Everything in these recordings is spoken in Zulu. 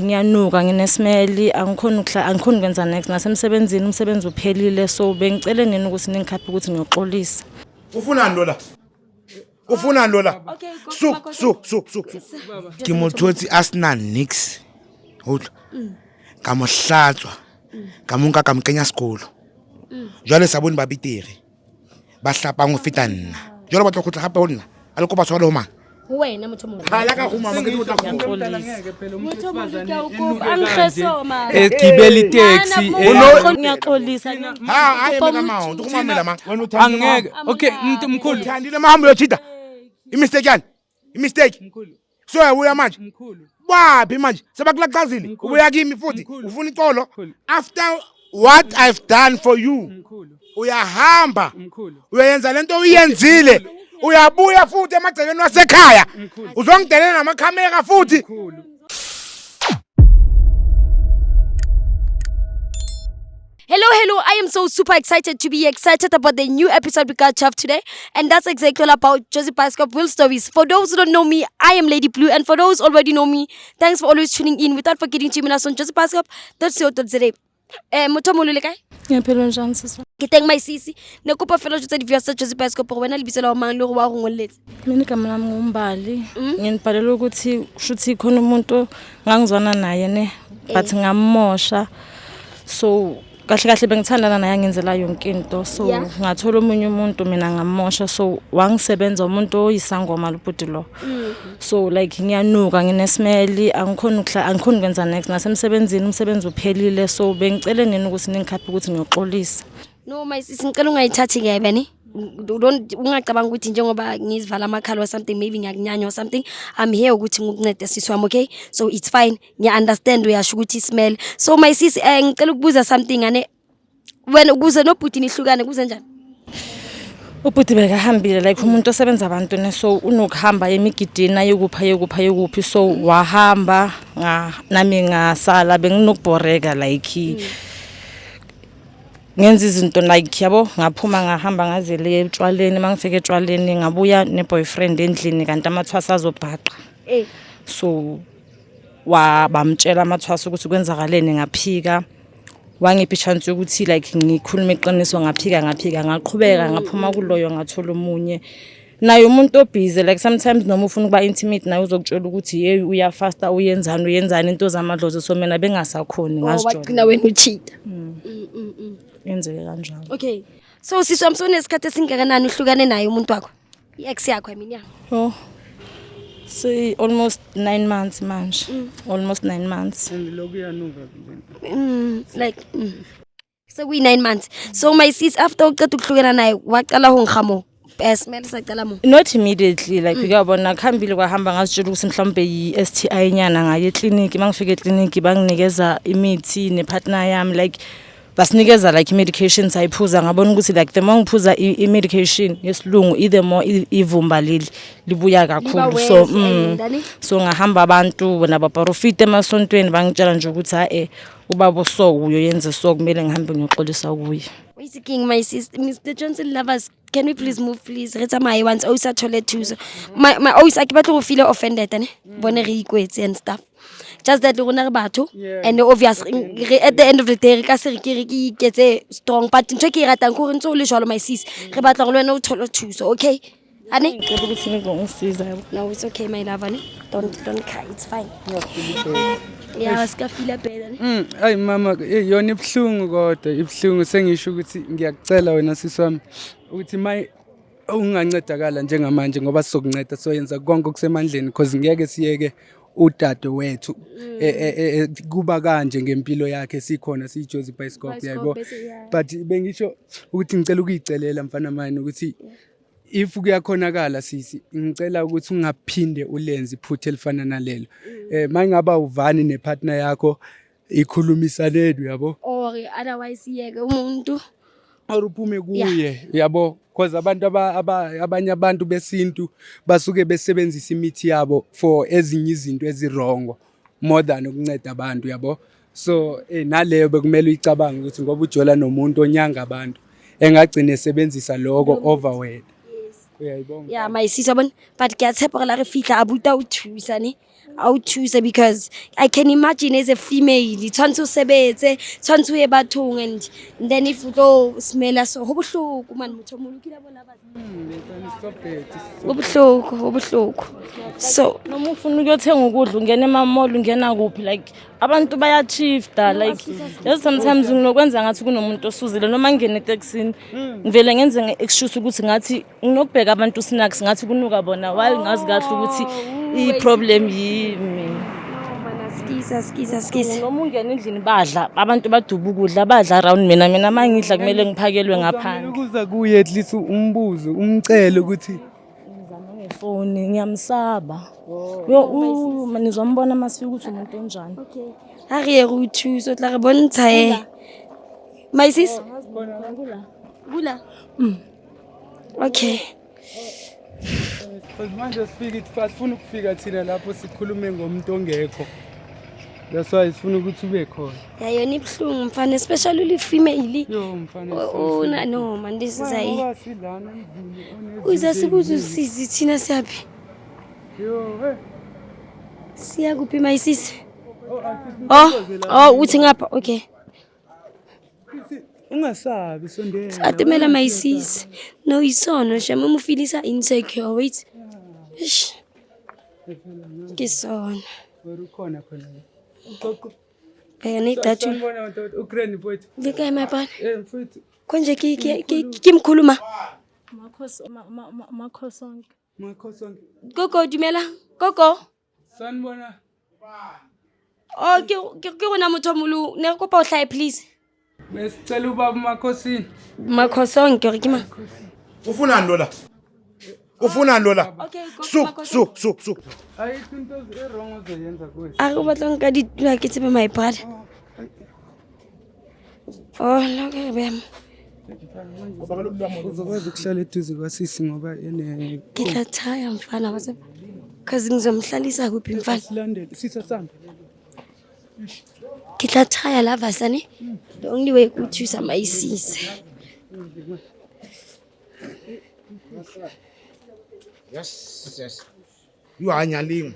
Ngiyanuka nginesimeli angikhoni kwenza next nasemsebenzini umsebenzi uphelile so bengicela nini ukuthi ningikhaphe ukuthi ngiyoxolisa. Ufunani lo la? Ufunani lo la? Su. Ke mothotsi asna nix. Hotla. Ka mo hlatswa. Ka mo nka ka mo kenya sekolo. Jwale sa bone ba bitere. Ba hlapa ngo feta nna. Jwale ba tlo go tla gape ho nna. A le ko ba tshwara ho mang? Wena motho mo. Hala ka go mama ke tlo tla go. Angisesoma. Gibeli taxi. Ngiyaxolisa. Hayi mina mama, ukumamela mama. Angeke. Okay, mkhulu. Uthandile mahambo yochita. Imistake yani? Imistake. Mkhulu. So uya manje. Mkhulu. Wapi manje? Sebakulaqazile. Ubuya kimi futhi. Ufuna ixolo. After what I've done for you. Mkhulu. Uyahamba. Mkhulu. Uyenza lento uyenzile. Uyabuya futhi emagcekeni wasekhaya. Uzongidelela namakhamera futhi. Hello, I am so super excited to be excited about the new episode we got have today. And that's exactly all about Josie Pascop Will Stories. For those who don't know me, I am Lady Blue. And for those who already know me, thanks for always tuning in. Without forgetting to us on josiepascop.co.za. Motomolo le kae? Ngiyaphela njani sisi? Ke teng my sisi. Ne kopa fela tsa di-viewers tsa Josie Pascop gore wena le bisela wa mang le gore wa go ngolletse. Mina igama lami nguMbali. Nginibhalela ukuthi shuthi khona umuntu ngangizwana naye ne but ngamosha. So kahle bengithandana naye ngenzela yonke into so ngathola umunye umuntu mina ngamosha so wangisebenza umuntu oyisangoma lobhuti lo. So like ngiyanuka nginesimeli angikhoni kwenza next nasemsebenzini umsebenzi uphelile so bengicela nini ukuthi ningikhaphe ukuthi ngiyoxolisa. No my sisi ngicela ungayithathi ngebe ni. Ungacabanga ukuthi njengoba ngizivala amakhala or something maybe ngiyakunyanya or something I'm here ukuthi ngikuncede sisi wami okay so it's fine ngiya understand uyasho ukuthi smell so my sis ngicela ukubuza something ane wena ukuze nobhuti nihlukane kuze njani ubhuti bekahambile like umuntu osebenza abantu ne so unokuhamba emigidini ayekuphi so wahamba nami ngasala benginokubhoreka like ngenza izinto like yabo ngaphuma ngahamba ngazele etshwaleni mangifike etshwaleni ngabuya neboyfriend endlini kanti amathwasa azobhaqa so bamtshela amathwasa ukuthi kwenzakaleni ngaphika wangiphi chance ukuthi like ngikhuluma iqiniso ngaphika ngaqhubeka ngaphuma kuloyo ngathola umunye naye umuntu obhizi like sometimes noma ufuna ukuba intimate naye uzokutshela ukuthi hey uya faster uyenzani into zamadlozi so mina bengasakhoni ngazijona waqina wena ucheat yenzeke kanjalo. Okay so sisi wami sonesikhathi esingakanani uhlukane naye umuntu wakho i-ex yakho iminyaka say almost 9 months manje almost 9 months like so we 9 months so my sis after uqeda ukuhlukana naye waqala ngihamo smell saqala mo not immediately like uyabona khambile kwahamba ngazitshela ukuthi mhlawumbe yi-STI nyana ngaye eclinic mangifike eclinic banginikeza imithi nepartner yami like basinikeza like medications ayiphuza ngabona ukuthi like the more ngiphuza i-medication yesilungu either more ivumba libuya kakhulu so ngahamba abantu nabaprofit emasontweni bangitshela nje ukuthi ubaba so uyo yenze so kumele ngihambe ngiyoxolisa kuye. What's the king my sister Mr. Johnson lovers can we please move please retsa my once osa toilet too my osa ke batlo go feel offended ne bone re ikwetse and stuff just that rona re batho and obviously at the end of the day re ka se re ke iketse strong but ntse ke ratang go re ntse o le jwalo my sis re batla go lwena o thola thuso okay ane ngicela ukuthi ngizongisiza yabo. No it's okay my love ane don't cry it's fine yeah aska feel better ne Ay mama yona ibhlungu kodwa ibhlungu sengisho ukuthi ngiyacela wena sisi wami ukuthi may ungancedakala njengamanje ngoba sizokunceda soyenza konke okusemandleni because ngeke siyeke udade wethu kuba kanje ngempilo yakhe sikhona siJosie Pascop yabo but bengisho ukuthi ngicela ukuyicelela mfana manje ukuthi if kuyakhonakala sisi ngicela ukuthi ungaphinde ulenze iphuthe elifana nalelo mayingaba uvani nepartner yakho ikhulumisaneni yabo or otherwise yeke umuntu aruphume kuye yabo because abantu abanye abantu besintu basuke besebenzisa imithi yabo for ezinye izinto ezirongo more than ukunceda abantu yabo so naleyo bekumele uyicabanga ukuthi ngoba ujola nomuntu onyanga abantu engagcina esebenzisa lokho over wena uyayibonga yeah my sister but ke a tshepa la re fitla abuta o thusa ne I'll choose her because I can imagine as a female, tshwantse o sebetse, tshwantse o ye bathong, and then if you go smell so, ho bohloko man motho o moholo ke la bona ba. Ho bohloko. So noma ufuna ukuyothenga ukudla ungena emamall ungena kuphi like abantu bayachifta like yes sometimes nginokwenza ngathi kunomuntu osuzile noma ngene eTaxini ngivele ngenze ngeexcuse ukuthi ngathi nginokubheka abantu snacks ngathi kunuka bona while ngazi kahle ukuthi iproblem yimi. Skisa. Noma ungena endlini badla abantu baduba ukudla badla around mina mangidla kumele ngiphakelwe ngaphandle. Ukuza kuye at least umbuzo umcele ukuthi Phone ngiyamsaba. Yo manje uzombona masifika ukuthi umuntu onjani. okay. Ha re go thuso tla re bontsha my sis Gula. Okay. manje sifika sifuna ukufika thina lapho sikhulume ngomuntu ongekho. That's why sifuna ukuthi ube khona. Ya yona ibhlungu mfana especially uli female. Yo mfana. No man this is a Ngoba sidlana endlini uza sibuza usizi thina siyaphi. Yo Siya kuphi my sis? Oh uthi ngapha okay. ungasabi sondela. Atemela my sis. No isono shame umfilisa insecure wait. Ish. Kisona. Ukhona khona. Gogo. Bheka idathu. Sanibona ntoto uGrand Point. Lika my bana. Mfethu. Konje kimkhuluma. Makhosonke. Makhosonke. Gogo dumela. Gogo. Sanibona. Oh ke rona motho molu ne re kopa o hlae please. Besicela ubaba Makhosini. Makhosonke re ke ma. Ufunani lo la? Ufunani lo la? Okay Su. Ayikho into wrong ozoyenza kuwe. A re batla nka ditula ke tsebe my brother. Oh lo ke bem. Uzokwazi ukuhlala eduze kwasisi ngoba yene Ke tla thaya mfana base. Cause ngizomhlalisa kuphi mfana. silandele sisasamba. Ke tla thaya la vasane. The only way to choose my sis. Yes. You are nyaling.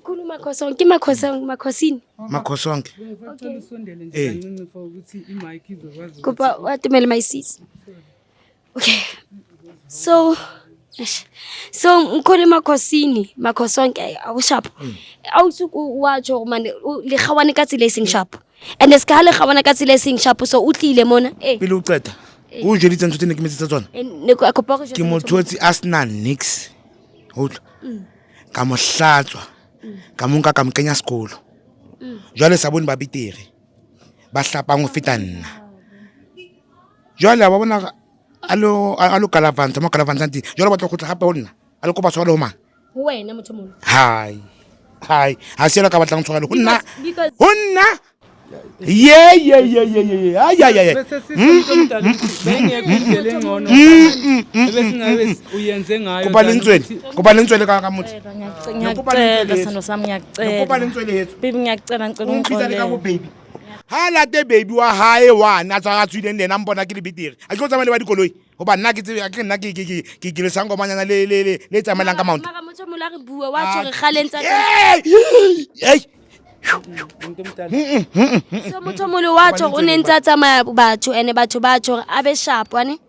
Khuluma khosong ke makhosini. Makhosonke. Ngicela usondele nje kancinci for ukuthi imic izokwazi. Kopa watemela my sis. Okay. So ngikhole makhosonke awushap. Awusuku watsho man le khawane ka tsile sing sharp. And eska le khawana ka tsile sing sharp so utlile mona Pele o qeta. O je ditse ntse ne ke metsetsa tsona. ne ko kopa go Ke mothotsi Arsenal nix. Hotla. Ka mohlatswa. Ka monka ka mkenya sekolo. Jwale sa bone ba bitere. Ba hlapang ho feta nna. Jwale ba bona alo kalavanta mo kalavanta nti. Jwale ba tlo go tla gape ho nna. Alo ko ba tshwara ho mang? ho wena motho mona. Hai. Ha se la ka batlang tshwara ho nna. Because Ho nna. Yeah. Ay. Bese sisemntwana bengeke indlela engcono. Bese ngabe uyenze ngayo. Kuba lentswele ka motho. Ngiyacela sando sami ngiyacela. Kuba lentswele yethu. Baby ngiyacela ngicela Ngizale ka bo ungixolele. baby. Hala te baby wa hae wa na tsa tswile ndena mbona ke le bitiri. A ke tsamaya le ba dikoloi. Hoba nna ke tsebe ke nna ke le sango manyana le tsamaelang ka mount. mara motho mola re bua wa tshore kgalentsa. Hey. So motho molo wa tshore o ne ntsa tsamaya batho ene batho ba tshore a be sharp wane.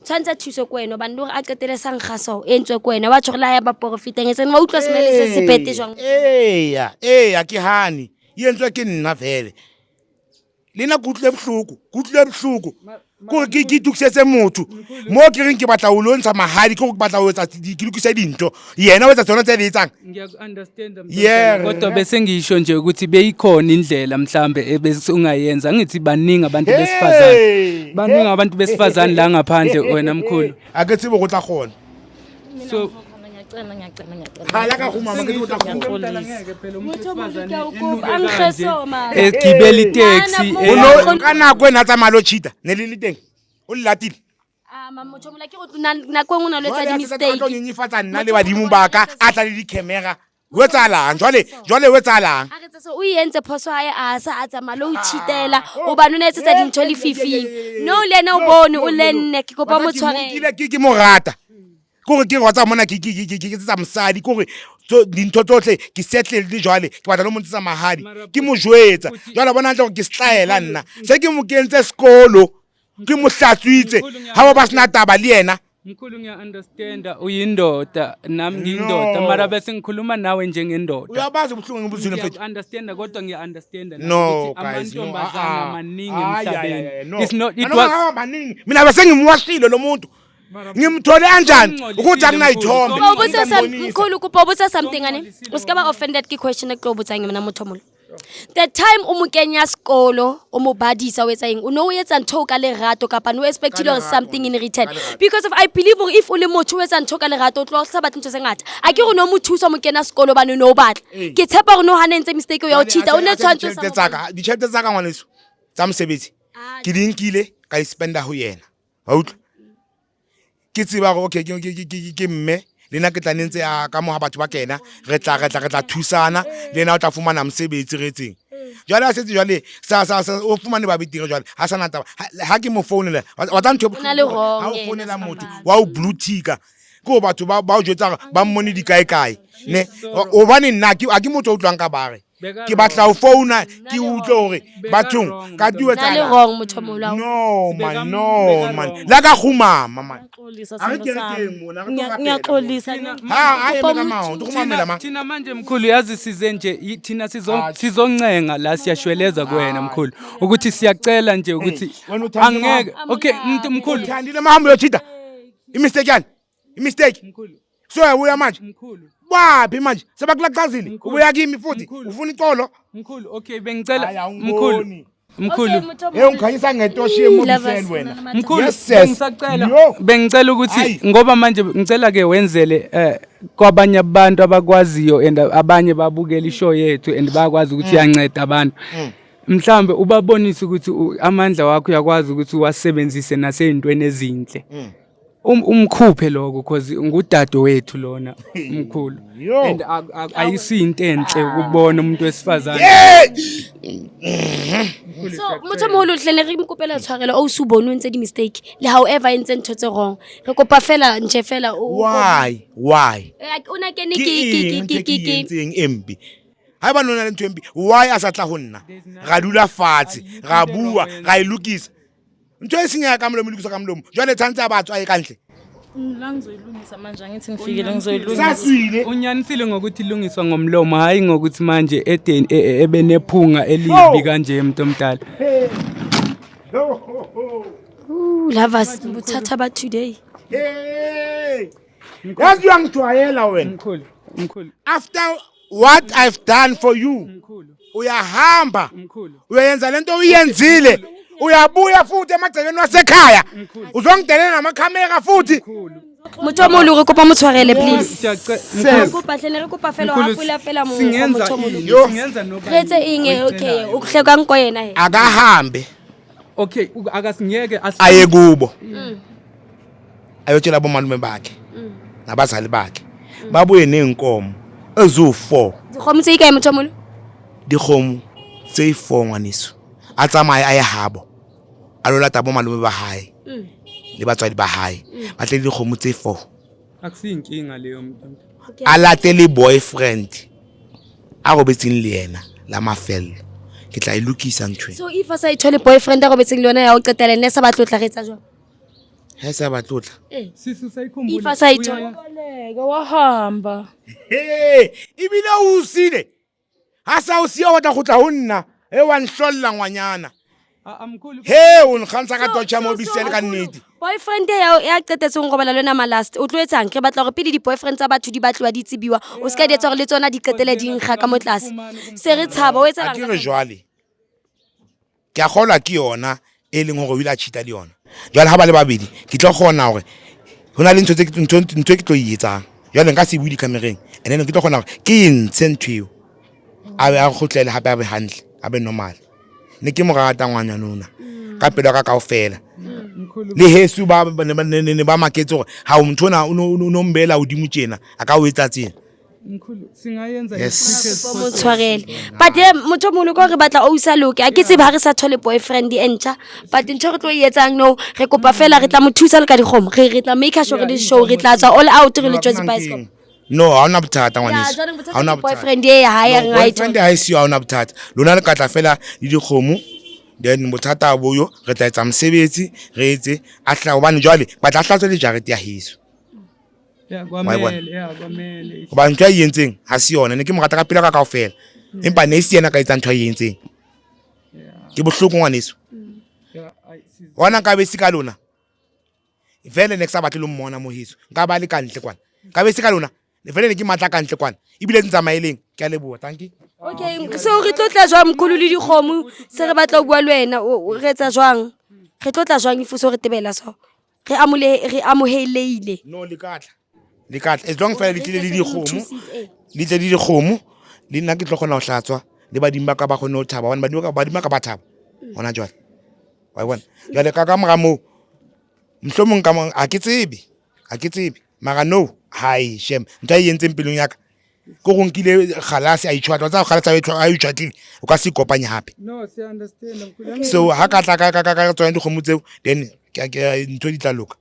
Tshwantse thuso kwena ba ndore a qetele sang kgaso e ntswe kwena wa tshore la ya ba profit ngetse wa utlwa smele se sepete jwang. Eya ke hani. Yentswe ke nna vele. Lena kutle bohloko. Ko ke tuksetse motho. Mo ke reng ke batla o lontsha mahadi ko ke batla o etsa ke lokisa dinto. Yena o etsa tsona tse letsang. Ngiyakunderstand Yeah. kodwa bese ngisho nje ukuthi beyikhona indlela mhlambe ebese ungayenza ngithi baningi abantu besifazane. Baningi abantu besifazane la ngaphandle wena mkhulu. Ake tsebe go tla gona. So Ngiyacela. Hala ka go mama ke tla gona. ngeke phela umuntu Motho molo wesifazane ke a kopa angkgeso ma. egibela itaxi Uno kana kwena tsa malo chita ne le teng. O latile. Motho mola ke go na kweng o na le tsa di mistake. Tlo nyenyifatsa nna le badimo ba ka a tla le di camera. O etsalang jwale o etsalang. A re tse o yentse phoso hae a sa a tsamaya lo cheatela o ba none etsetsa dintho le fifi. No le na o bone o lenne ke kopa mo tshwarele. Ke mo rata. kore ke rotsa mona ke tsa mosadi kore dintho tsohle ke settle le jwale ke batla le mo ntsa mahadi ke mo jwetsa jwale bona ntle gore ke stlaela nna se ke mo kentse sekolo ke mo hlatswitse ha ba sina taba le yena. Mkhulu ngiya-understanda uyindoda nami ngiyindoda mara bese ngikhuluma nawe njengendoda. Uyabazi ubuhlungu ngibuzwile mfethu. Ngiya-understanda kodwa ngiya-understanda No, amantombazana amaningi emhlabeni. It's not it was maningi. Mina bese ngimwashilo lo muntu. Ngimthole kanjani ukuthi akunayithombe. Mkhulu kupobutsa something ane. Uska ba offended ki question ekubutsa ngina mothomulo. The time o mo kenya sekolo o mo badisa o etsa eng o no etsa ntho ka lerato kapa no expect you something in return because I believe if o le motho o etsa ntho ka lerato o tlo sa batla ntho tse ngata a ke go no mo thusa mo kena sekolo bana no batla ke tshepa gore no hanentse mistake ya o cheat o ne tshwantse tsaka di tshete tsaka ngwaneso tsa mosebetsi ke dinkile ka ispenda ho yena ha utlo ke tseba go okay ke mme lena ke tla nentse ya ka mo ha batho ba kena re tla thusana lena o tla fumana mosebetsi retseng jwale a setse jwale sa o fumane ba bitire jwale ha sana taba ha ke mo founela wa tla ntho ha o founela motho wa o blue ticka go batho ba o jwetsa ba mmone di kae ne o bane nna a ke motho o tlwang ka bare ke batla o founa ke utlwe hore bathong ka diwe tsa le wrong motho mola no man la ka khumama man ngiyaxolisa thina manje mkhulu yazi size nje thina sizoncenga la siyashweleza kuwena mkhulu ukuthi siyacela nje ukuthi angeke okay mkhulu uthandile mahambo yochita imistake mkhulu so uya manje mkhulu wapi manje sebakulaqazile ubuya kimi futhi ufuna icolo mkhulu okay bengicela mkhulu ungikhanyisa ngetoshi yemobiseni wena mkhulu bengicela ukuthi ngoba manje ngicela ke wenzele kwabanye abantu abakwaziyo and abanye babukela ishow yethu and bayakwazi ukuthi yanceda abantu mhlambe ubabonise ukuthi amandla wakho uyakwazi ukuthi uwasebenzise nasezintweni ezinhle umkhuphe lokho because ngudade wethu lona mkhulu and ayisinto enhle ukubona umuntu wesifazane so motho moholo hlene re mkopela tshwarelo o subone o ntse di mistake le however entse ntho tse wrong re kopa fela nje fela why una kene ke embi ha ba nona le ntho embi why asatla ho nna ga dula fatshe ga bua ga ilukisa ntho esinya ka mlomo ilukisa ka mlomo jwale tshantse abatho aye kanhle la ngizoyilungisa manje angithi ngifikile ngizoyilungisa unyanisile ngokuthi ilungiswa ngomlomo hayi ngokuthi manje edeni ebenephunga elibi kanje umuntu omdala lovers buthatha ba today yazi uyangijwayela wena mkhulu after what I've done for you mkhulu uyahamba mkhulu uyenza lento uyenzile uyabuya futhi emagcekeni wasekhaya uzongidelela namakhamera futhi motho molo re kopa motshwarele please kopa hlene re kopa fela wa fela mo motho molo singenza no retse inge okay ukuhleka nko yena he akahambe okay akasingeke aye kubo ayotshela bomalume bakhe nabazali bakhe babuye nenkomo ezu4 dikgomo tse ikae motho molo dikgomo tse 4 ngwaniso a tsamaya a ye habo a lo lata bomalume ba hae le batswadi ba hae ba tle dikgomo tse 4 akusinkinga leyo muntu a late le boyfriend a go betseng le yena la mafelo ke tla ilukisa ntwe so if asa ithole boyfriend a go betseng le yona ya o qetela nne sa batlotla retsa jwa he sa batlotla sisu sayikhumbula if asa ithole wahamba ibile usile hasa usiya wa tla gotla ho nna e wa nhlolla ngwanyana amkhulu he o nkgantsha ka tocha mo bisele ka nnete boyfriend ya qetetseng go bala lona malast o tloetsang ke batla gore pele di boyfriend tsa batho di batliwa di tsibiwa o ska di etsa gore le tsona di qetele di nkga ka motlase se re tshaba o etsa ke re jwale ke a gola ke yona e leng gore o ila chita le yona jwale ha ba le babedi ke tlo gona gore hona le ntse ke tlo yetsang jwale nka se bui di kamereng and then ke tlo gona gore ke ntse ntweo a be a gotlele hape a be hantle a be normal ne ke mo rata ngwana nona ka pelo ka kaofela le hesu ba maketse gore ha o mthona o nombela o dimotjena a ka o etsa tsena Mkhulu singayenza Yes. mo tshwarele but motho molo ko re batla o sa loke a ke tsebe ha re sa thole boyfriend entšha but ntho re tlo e etsang no re kopa fela re tla mo thusa le ka dikgomo re tla make sure re le show re tla tswa all out re le Jozi bicycle no ha ona bothata ya ngwaneso jwanong ha ona bothata bothata boyfriend ye ha ya ngai boyfriend ha isiyo ha ona bothata lona le katla fela le dikgomo then bothata boyo re tla etsa mosebetsi re etse a hla hobane jwale ba tla hlatswa le jarete ya heso kwamele ba ntwa e yentseng ha se yona ne ke morata ka pela ka kaofela empa ne se yena ka etsa ntwa e yentseng ke bohloko ngwaneso wana ka be se ka lona vele ne ke sa batle lo mmona mo heso nka ba le kantle kwana ka be se ka lona vele ne ke matla kantle kwana ibile ntsa maeleng ke a leboha thank you. okay so re tlo tla jwang mkhulu le dikgomo se re batla o bua le wena re etsa jwang re tlo tla jwang ifuso re tebela so re amoheleile no le katla as long fela le tlile le dikgomo le tle di dikgomo le nna ke tlo kgona ho hlatswa le badimo ba ka ba kgone ho thaba hobane badimo ka ba thaba hona jwale wa bona jwale ka mora moo mohlomong ka a ke tsebe mara no hai shem ntwa e yentseng pelong ya ka go go nkile kgalase a itshwatla tsa kgalase a itshwatlile o ka se kopanya hape no se understand mkhulu so ha ka tla ka tswana dikgomo tseo then ke ntho di tla loka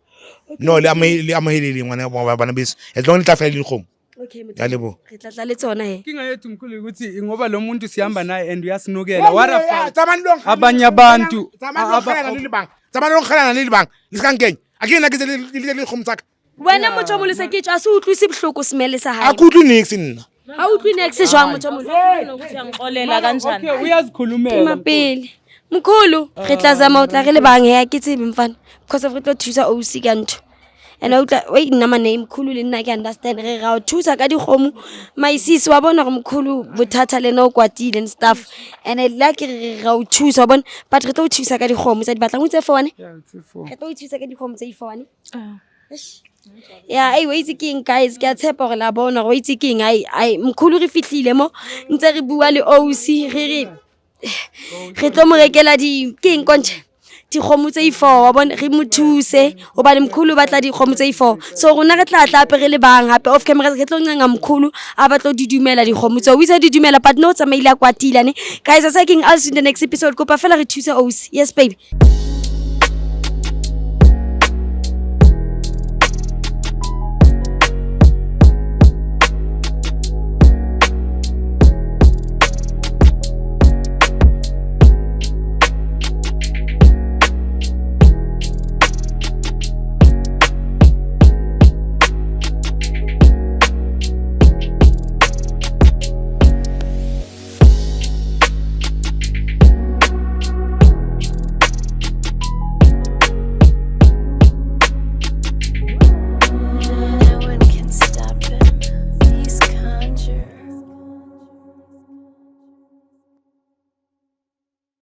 no le amohelele ngwana ba bana beso as long le tla fela le dikgomo okay ya lebo re tla tla le tsona he kinga yethu mkhulu ukuthi ngoba lo muntu sihamba naye and uyasinukela warafa tsamani abanye abantu tsamani lo kgalana le libang le ska nkenya akena ke le dikgomo tsaka wena motho mo le se ke tswa se utlwise bohloko semele sa hae a ku utlwi nix nna ha utlwi next jwang motho mo Nokuthi angixolela kanjani okay uyazikhulumela mapele mkhulu re tla zama o tla re le bang he ke tsebe mfana because of re tlo thusa o se ka ntho and o tla wait nna name mkhulu le nna ke understand re ra o thusa ka dikgomo maisisi wa bona gore mkhulu bothata le no kwatile and stuff and I like re ra o thusa bona but re tlo o thusa ka dikgomo tsa di batlang o tse fone re tlo o thusa ka dikgomo tse ifone ya ai wa itse king guys ke a tshepa gore la bona go itse king ai mkhulu re fihlile mo ntse re bua le OC re tlo mo rekela di king konche dikgomo tse ifo wa bona re mo thuse o ba le mkhulu batla dikgomo tse ifo so rona re tla tla apere le bang hape off camera re tlo ncenga mkhulu a batlo di dumela dikgomo tse o itse di dumela but no tsamaile a kwatila ne guys asa king I'll see you in the next episode kopa fela re thuse OC yes baby